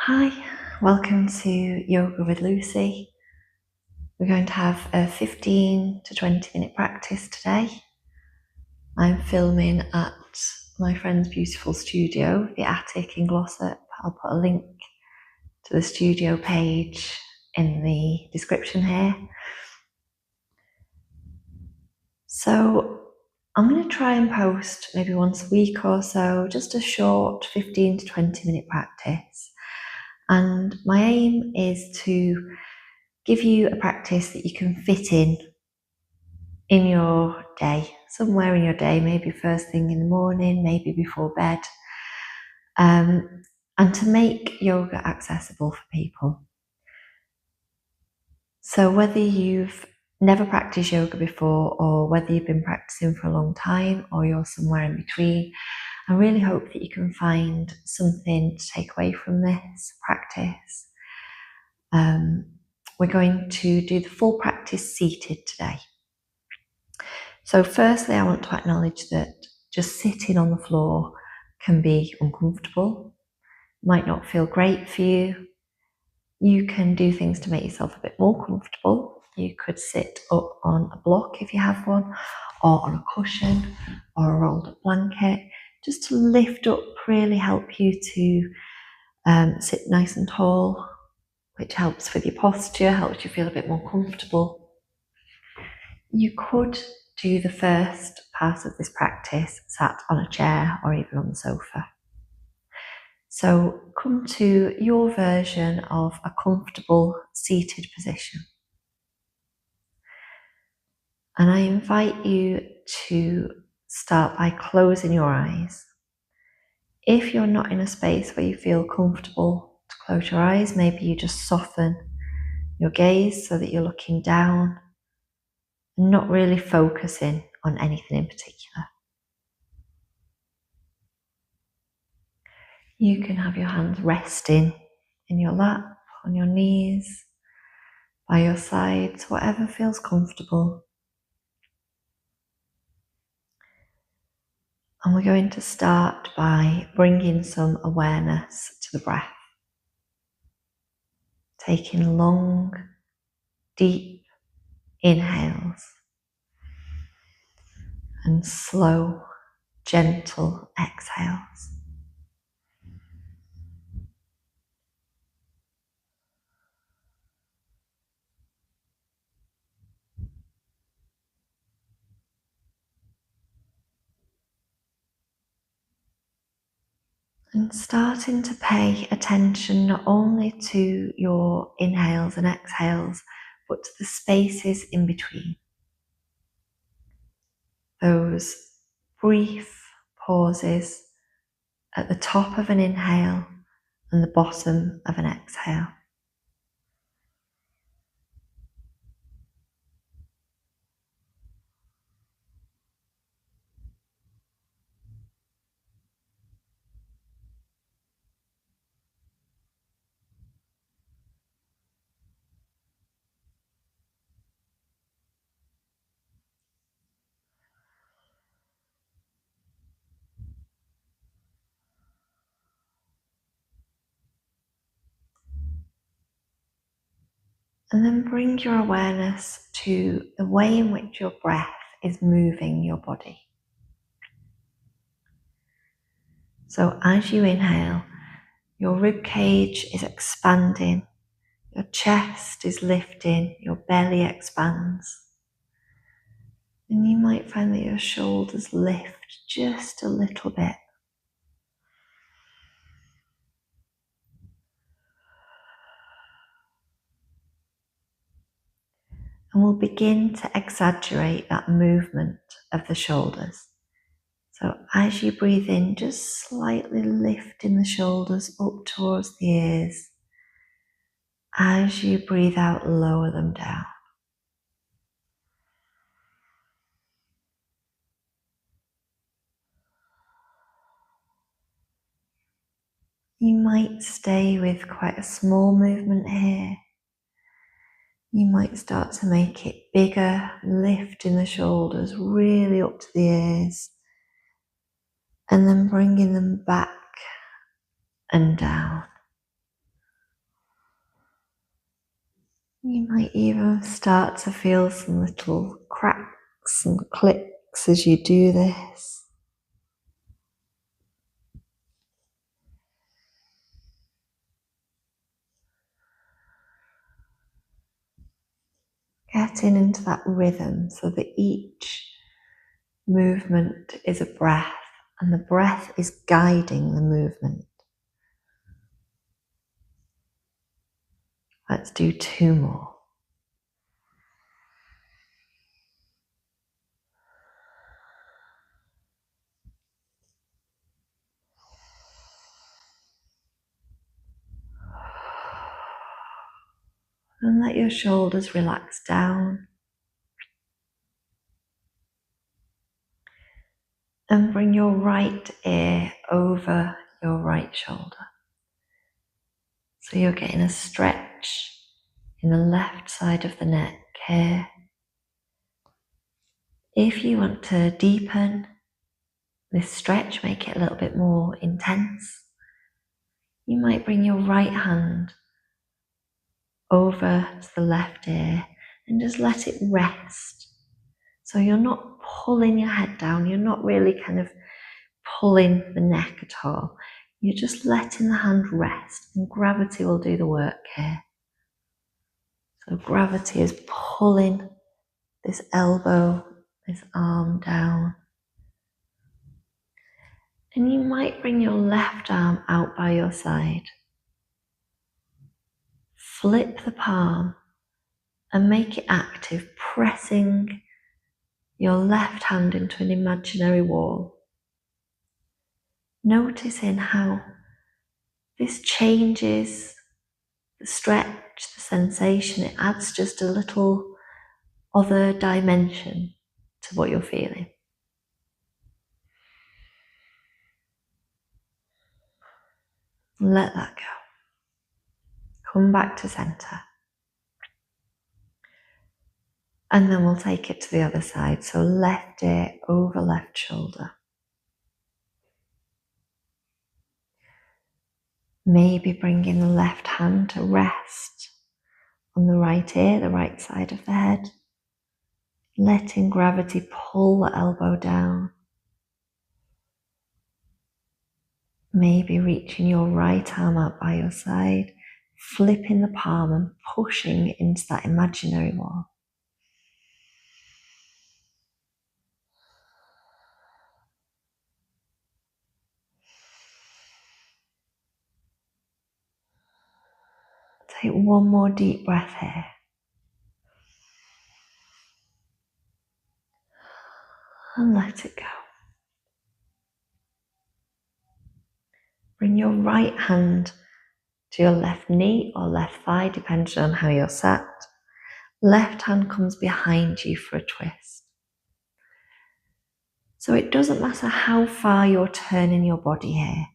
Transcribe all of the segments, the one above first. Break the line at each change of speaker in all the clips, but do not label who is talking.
Hi, welcome to Yoga with Lucy. We're going to have a 15 to 20 minute practice today. I'm filming at my friend's beautiful studio, the attic in Glossop. I'll put a link to the studio page in the description here. So I'm going to try and post maybe once a week or so, just a short 15 to 20 minute practice. And my aim is to give you a practice that you can fit in your day, somewhere in your day, maybe first thing in the morning, maybe before bed, and to make yoga accessible for people. So whether you've never practiced yoga before or whether you've been practicing for a long time or you're somewhere in between, I really hope that you can find something to take away from this practice. We're going to do the full practice seated today. So firstly, I want to acknowledge that just sitting on the floor can be uncomfortable, might not feel great for you. You can do things to make yourself a bit more comfortable. You could sit up on a block if you have one, or on a cushion, or a rolled up blanket, just to lift up, really help you to sit nice and tall, which helps with your posture, helps you feel a bit more comfortable. You could do the first part of this practice sat on a chair or even on the sofa. So come to your version of a comfortable seated position. And I invite you to start by closing your eyes. If you're not in a space where you feel comfortable to close your eyes, maybe you just soften your gaze so that you're looking down and not really focusing on anything in particular. You can have your hands resting in your lap, on your knees, by your sides, whatever feels comfortable. And we're going to start by bringing some awareness to the breath. Taking long, deep inhales and slow, gentle exhales. And starting to pay attention not only to your inhales and exhales, but to the spaces in between. Those brief pauses at the top of an inhale and the bottom of an exhale. And then bring your awareness to the way in which your breath is moving your body. So as you inhale, your rib cage is expanding, your chest is lifting, your belly expands. And you might find that your shoulders lift just a little bit. And we'll begin to exaggerate that movement of the shoulders. So as you breathe in, just slightly lifting the shoulders up towards the ears. As you breathe out, lower them down. You might stay with quite a small movement here. You might start to make it bigger, lifting the shoulders really up to the ears, and then bringing them back and down. You might even start to feel some little cracks and clicks as you do this. Getting into that rhythm so that each movement is a breath and the breath is guiding the movement. Let's do 2 more. And let your shoulders relax down. And bring your right ear over your right shoulder. So you're getting a stretch in the left side of the neck here. If you want to deepen this stretch, make it a little bit more intense, you might bring your right hand over to the left ear and just let it rest. So you're not pulling your head down, you're not really kind of pulling the neck at all. You're just letting the hand rest and gravity will do the work here. So gravity is pulling this elbow, this arm down. And you might bring your left arm out by your side. Flip the palm and make it active, pressing your left hand into an imaginary wall. Noticing how this changes the stretch, the sensation. It adds just a little other dimension to what you're feeling. Let that go. Come back to center. And then we'll take it to the other side. So left ear over left shoulder. Maybe bringing the left hand to rest on the right ear, the right side of the head. Letting gravity pull the elbow down. Maybe reaching your right arm out by your side, flipping the palm and pushing into that imaginary wall. Take one more deep breath here. And let it go. Bring your right hand to your left knee or left thigh, depending on how you're sat. Left hand comes behind you for a twist. So it doesn't matter how far you're turning your body here.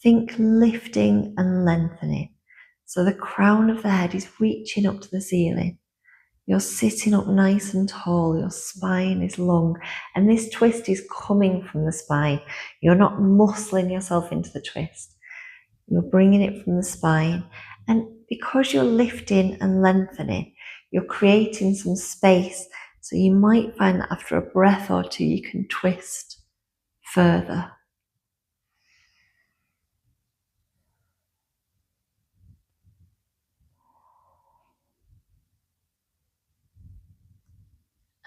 Think lifting and lengthening. So the crown of the head is reaching up to the ceiling. You're sitting up nice and tall, your spine is long, and this twist is coming from the spine. You're not muscling yourself into the twist. You're bringing it from the spine, and because you're lifting and lengthening, you're creating some space, so you might find that after a breath or two you can twist further.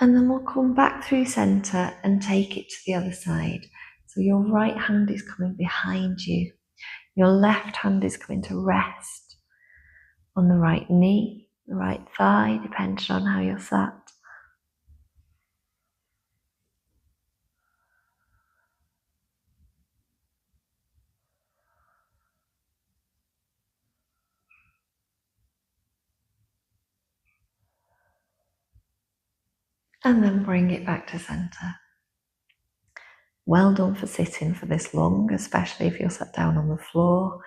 And then we'll come back through center and take it to the other side. So your right hand is coming behind you. Your left hand is coming to rest on the right knee, the right thigh, depending on how you're sat. And then bring it back to center. Well done for sitting for this long, especially if you're sat down on the floor.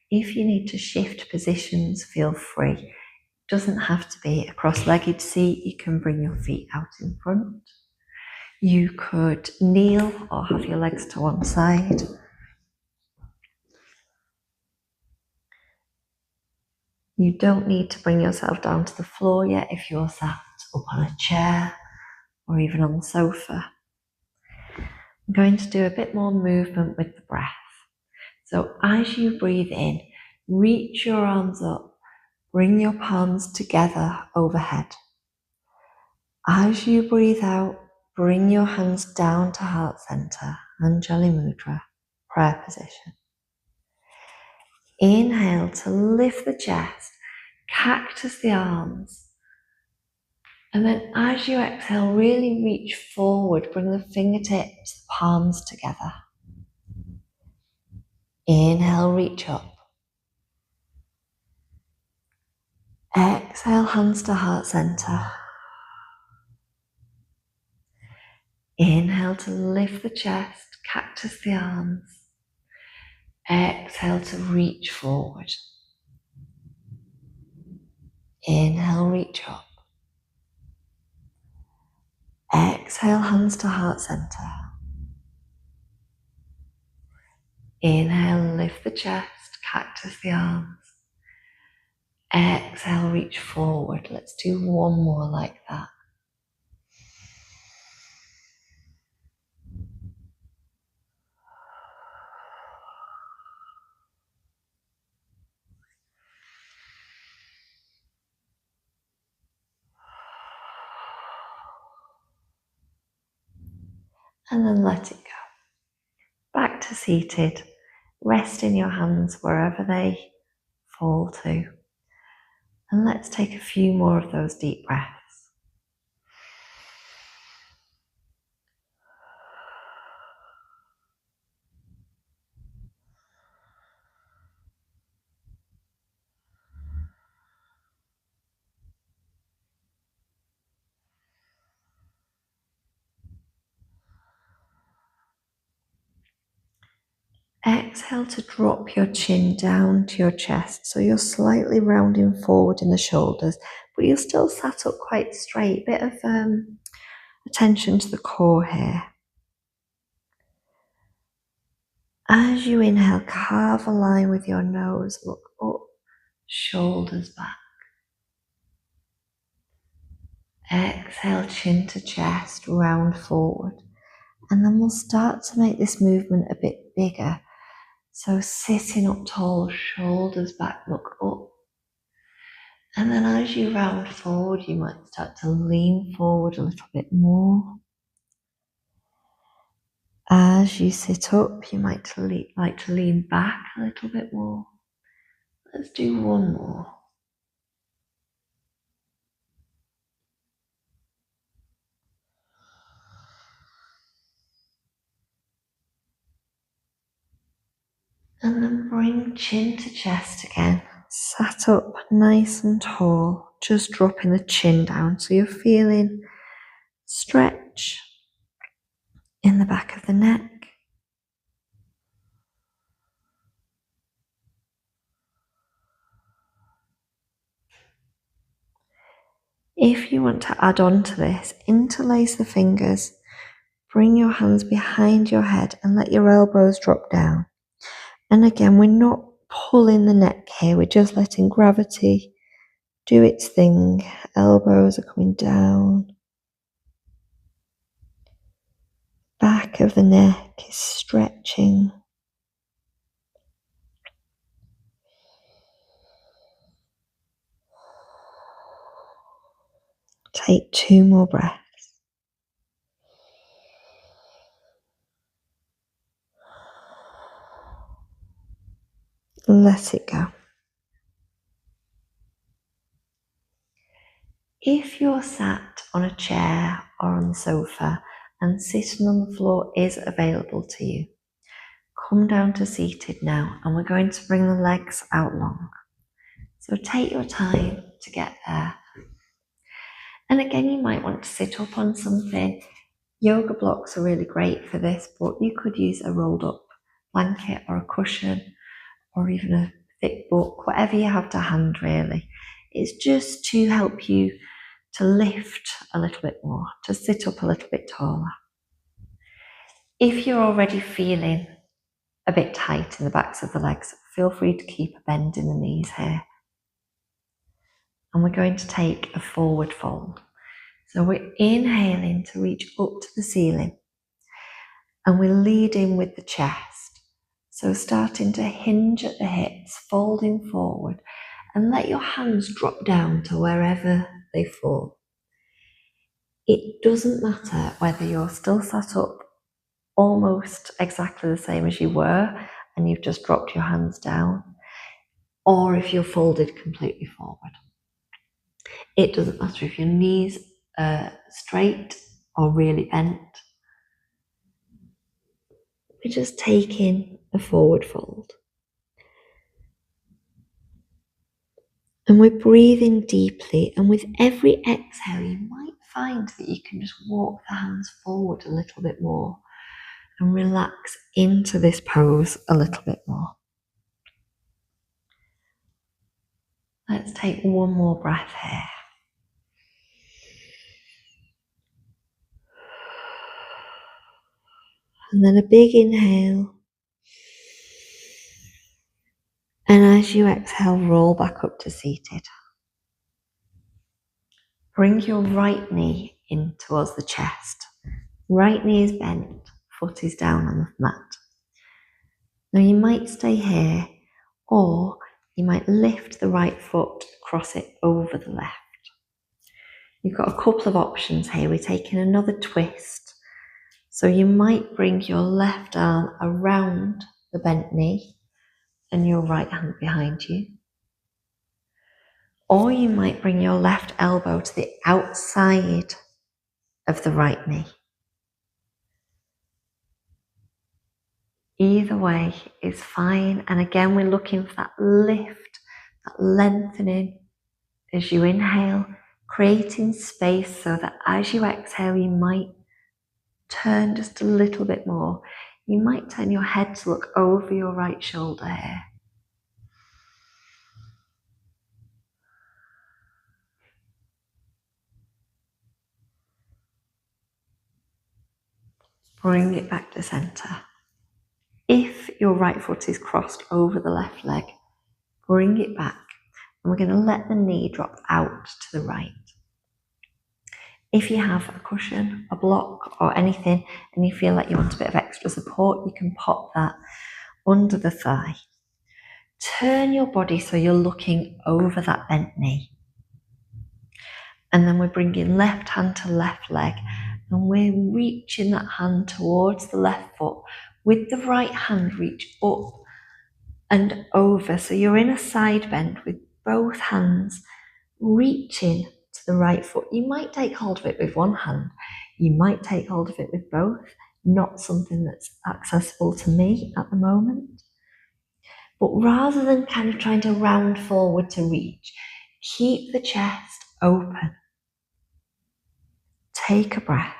If you need to shift positions, feel free. It doesn't have to be a cross-legged seat. You can bring your feet out in front. You could kneel or have your legs to one side. You don't need to bring yourself down to the floor yet if you're sat up on a chair or even on the sofa. I'm going to do a bit more movement with the breath. So as you breathe in, reach your arms up, bring your palms together overhead. As you breathe out, bring your hands down to heart center, Anjali Mudra, prayer position. Inhale to lift the chest, cactus the arms. And then as you exhale, really reach forward, bring the fingertips, palms together. Inhale, reach up. Exhale, hands to heart center. Inhale to lift the chest, cactus the arms. Exhale to reach forward. Inhale, reach up. Exhale, hands to heart center. Inhale, lift the chest, cactus the arms. Exhale, reach forward. Let's do one more like that. And then let it go. Back to seated. Rest in your hands wherever they fall to. And let's take a few more of those deep breaths. Exhale to drop your chin down to your chest, so you're slightly rounding forward in the shoulders, but you're still sat up quite straight. Bit of attention to the core here. As you inhale, carve a line with your nose, look up, shoulders back. Exhale, chin to chest, round forward. And then we'll start to make this movement a bit bigger. So sitting up tall, shoulders back, look up. And then as you round forward, you might start to lean forward a little bit more. As you sit up, you might like to lean back a little bit more. Let's do one more. And then bring chin to chest again. Sat up nice and tall, just dropping the chin down so you're feeling stretch in the back of the neck. If you want to add on to this, interlace the fingers, bring your hands behind your head and let your elbows drop down. And again, we're not pulling the neck here, we're just letting gravity do its thing. Elbows are coming down. Back of the neck is stretching. Take 2 more breaths. Let it go. If you're sat on a chair or on the sofa and sitting on the floor is available to you, come down to seated now, and we're going to bring the legs out long. So take your time to get there. And again, you might want to sit up on something. Yoga blocks are really great for this, but you could use a rolled up blanket or a cushion or even a thick book, whatever you have to hand really. It's just to help you to lift a little bit more, to sit up a little bit taller. If you're already feeling a bit tight in the backs of the legs, feel free to keep a bend in the knees here. and we're going to take a forward fold. So we're inhaling to reach up to the ceiling, and we're leading with the chest. So starting to hinge at the hips, folding forward, and let your hands drop down to wherever they fall. It doesn't matter whether you're still sat up almost exactly the same as you were and you've just dropped your hands down, or if you're folded completely forward. It doesn't matter if your knees are straight or really bent. We're just taking a forward fold. And we're breathing deeply, and with every exhale you might find that you can just walk the hands forward a little bit more and relax into this pose a little bit more. Let's take one more breath here. And then a big inhale. And as you exhale, roll back up to seated. Bring your right knee in towards the chest. Right knee is bent, foot is down on the mat. Now you might stay here, or you might lift the right foot, cross it over the left. You've got a couple of options here. We're taking another twist. So you might bring your left arm around the bent knee and your right hand behind you. Or you might bring your left elbow to the outside of the right knee. Either way is fine. And again, we're looking for that lift, that lengthening as you inhale, creating space so that as you exhale, you might turn just a little bit more. You might turn your head to look over your right shoulder here. Bring it back to center. If your right foot is crossed over the left leg, bring it back, and we're going to let the knee drop out to the right. If you have a cushion, a block, or anything, and you feel like you want a bit of extra support, you can pop that under the thigh. Turn your body so you're looking over that bent knee. And then we're bringing left hand to left leg, and we're reaching that hand towards the left foot. With the right hand, reach up and over. So you're in a side bend with both hands reaching to the right foot. You might take hold of it with one hand. You might take hold of it with both. Not something that's accessible to me at the moment. But rather than kind of trying to round forward to reach, keep the chest open. Take a breath.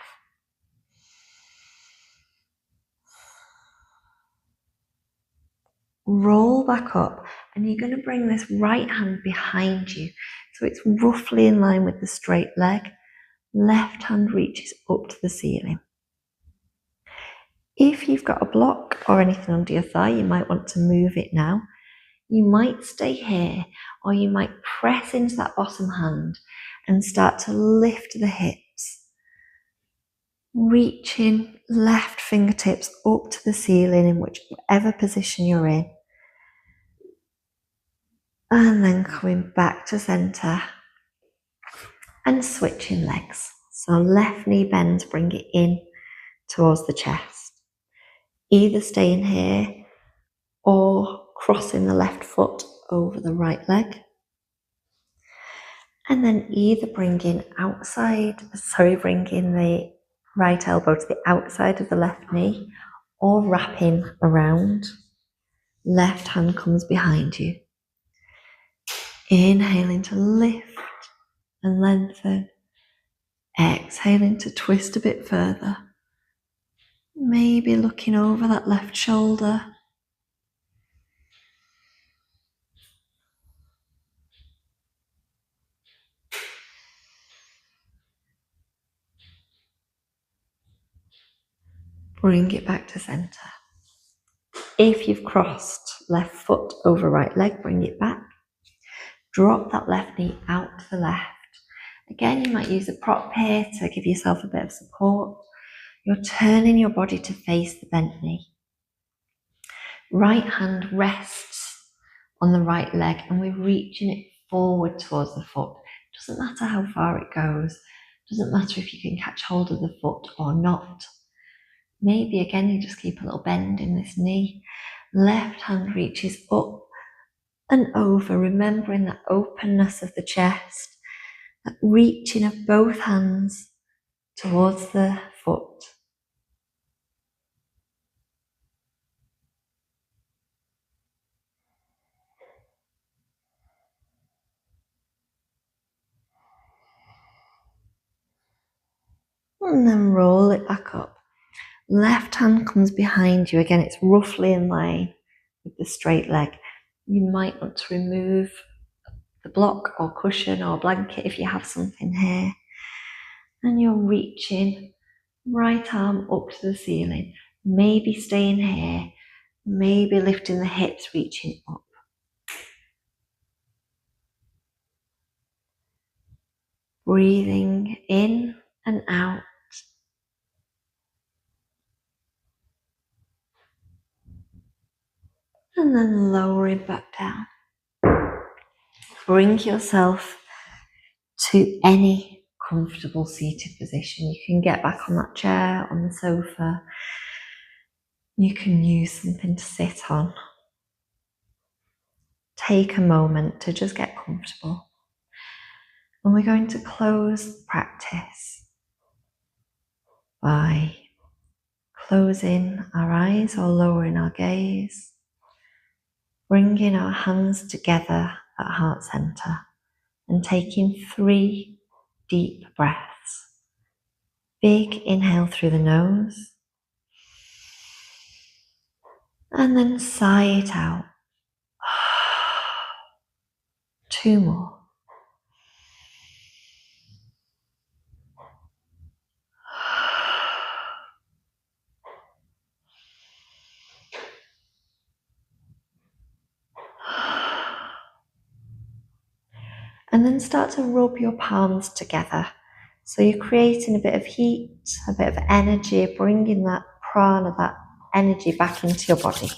Roll back up, and you're going to bring this right hand behind you so it's roughly in line with the straight leg. Left hand reaches up to the ceiling. If you've got a block or anything under your thigh, you might want to move it now. You might stay here, or you might press into that bottom hand and start to lift the hips. Reaching left fingertips up to the ceiling in whichever position you're in. And then coming back to center and switching legs. So left knee bends, bring it in towards the chest. Either staying here or crossing the left foot over the right leg. And then either bringing the right elbow to the outside of the left knee, or wrapping around. Left hand comes behind you. Inhaling to lift and lengthen. Exhaling to twist a bit further. Maybe looking over that left shoulder. Bring it back to center. If you've crossed left foot over right leg, bring it back. Drop that left knee out to the left. Again, you might use a prop here to give yourself a bit of support. You're turning your body to face the bent knee. Right hand rests on the right leg and we're reaching it forward towards the foot. Doesn't matter how far it goes. Doesn't matter if you can catch hold of the foot or not. Maybe again you just keep a little bend in this knee. Left hand reaches up and over, remembering that openness of the chest, that reaching of both hands towards the foot. And then roll it back up. Left hand comes behind you. Again, it's roughly in line with the straight leg. You might want to remove the block or cushion or blanket if you have something here. And you're reaching, right arm up to the ceiling. Maybe staying here, maybe lifting the hips, reaching up. Breathing in and out. And then lowering back down. Bring yourself to any comfortable seated position. You can get back on that chair, on the sofa. You can use something to sit on. Take a moment to just get comfortable. And we're going to close practice by closing our eyes or lowering our gaze, bringing our hands together at heart center and taking 3 deep breaths. Big inhale through the nose and then sigh it out. 2 more. And then start to rub your palms together. So you're creating a bit of heat, a bit of energy, bringing that prana, that energy back into your body.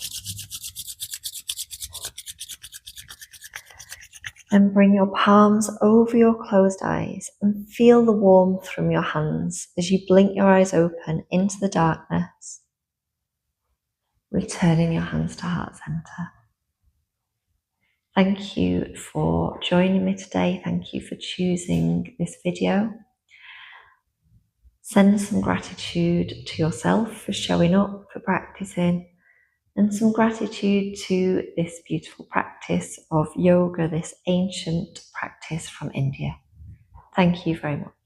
And bring your palms over your closed eyes and feel the warmth from your hands as you blink your eyes open into the darkness, returning your hands to heart center. Thank you for joining me today. Thank you for choosing this video. Send some gratitude to yourself for showing up, for practicing, and some gratitude to this beautiful practice of yoga, this ancient practice from India. Thank you very much.